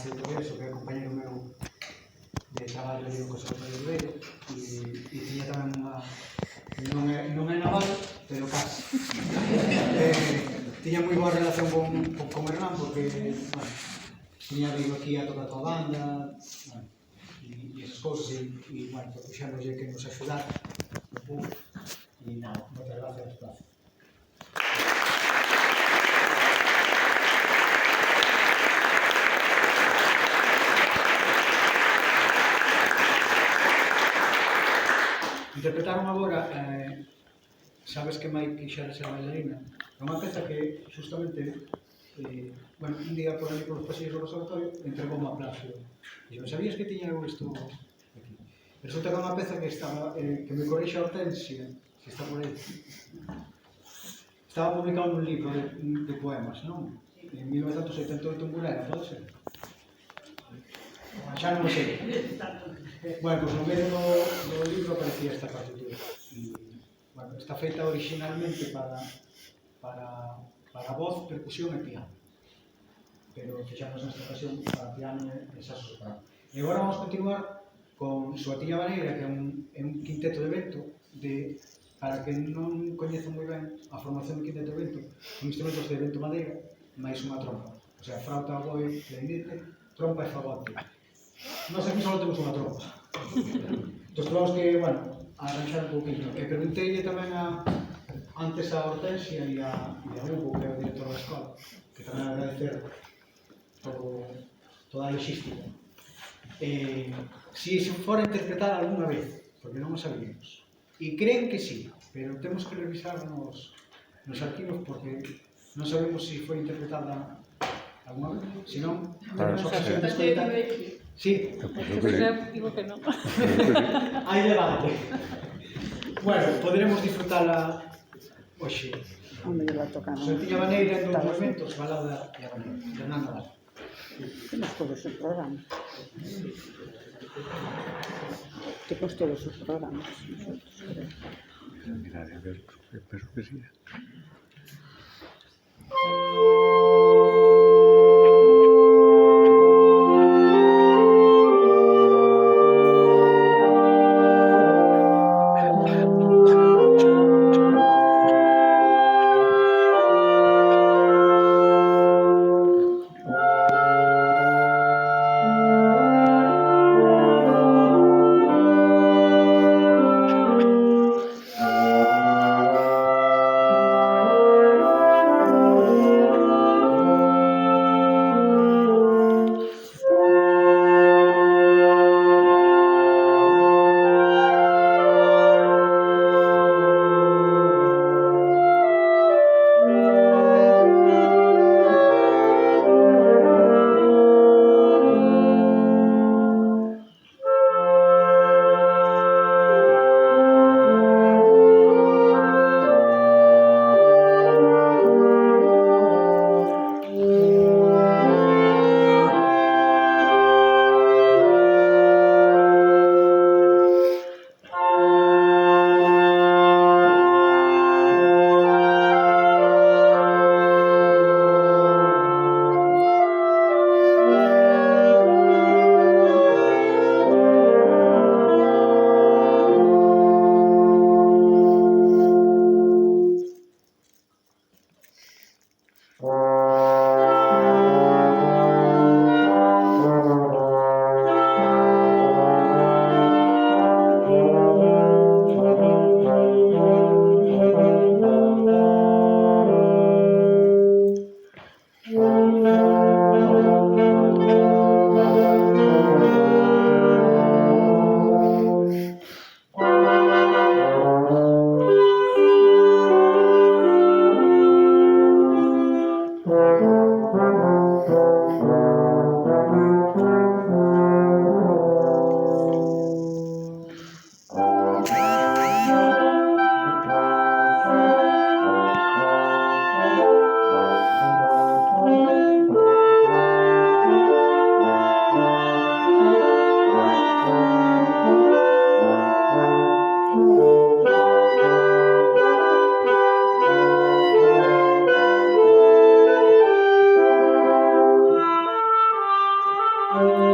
Ignacio Tobeso, que é compañero meu de traballo ali no Conservatorio de Beiro, e tiña tamén unha... non é naval, pero casi. Tiña moi boa relación con Hernán, porque, bueno, tiña vivo aquí a tocar coa banda, bueno, e esas cousas, e, bueno, propuxémoslle que nos axudara no público, e nada, moitas gracias, gracias. Interpretaron agora, sabes que Mai quixera ser bailarina, é unha peza que, justamente, bueno, un día por ali por os pasillos do conservatorio, entregou unha plaza. E sabías que tiña eu isto aquí? Resulta que é unha peza que estaba, que me corrixa Hortensia, que está por aí. Estaba publicado nun libro de poemas, non? En 1988 en Burela, pode ser? Xa non sei. Bueno, pois no medio do libro aparecía esta partitura. E, bueno, está feita originalmente para voz, percusión e piano. Pero fixamos nesta ocasión para piano e saxo soprano. E agora vamos continuar con Suatiña Vaneira, que é un quinteto de vento, para que non coñezan moi ben a formación de quinteto de vento, con instrumentos de vento madeira, máis unha trompa. O sea, flauta, oboe, clarinete, trompa e fagote. Nós aquí só temos unha trompa. Entón, temos que, bueno, arranxar un pouquinho. E pregunteille tamén antes a Hortensia e a Hugo, que é o director da escola, que tamén agradecer toda a logística. Si se fora interpretada alguna vez, porque non o sabíamos. E creen que sí, pero temos que revisar nos arquivos porque non sabemos se foi interpretada alguna vez. Se non, temos ocasión de escoitar. Sí. Digo que non. Hai debate. Bueno, poderemos disfrutala hoxe. Onde lle va tocar? Suatiña Vaneira en 2 momentos, balada e Habanera, de Hernán Nadal. Temos todos os programas. Temos todos os programas. Mira, a ver, espero que sí. Thank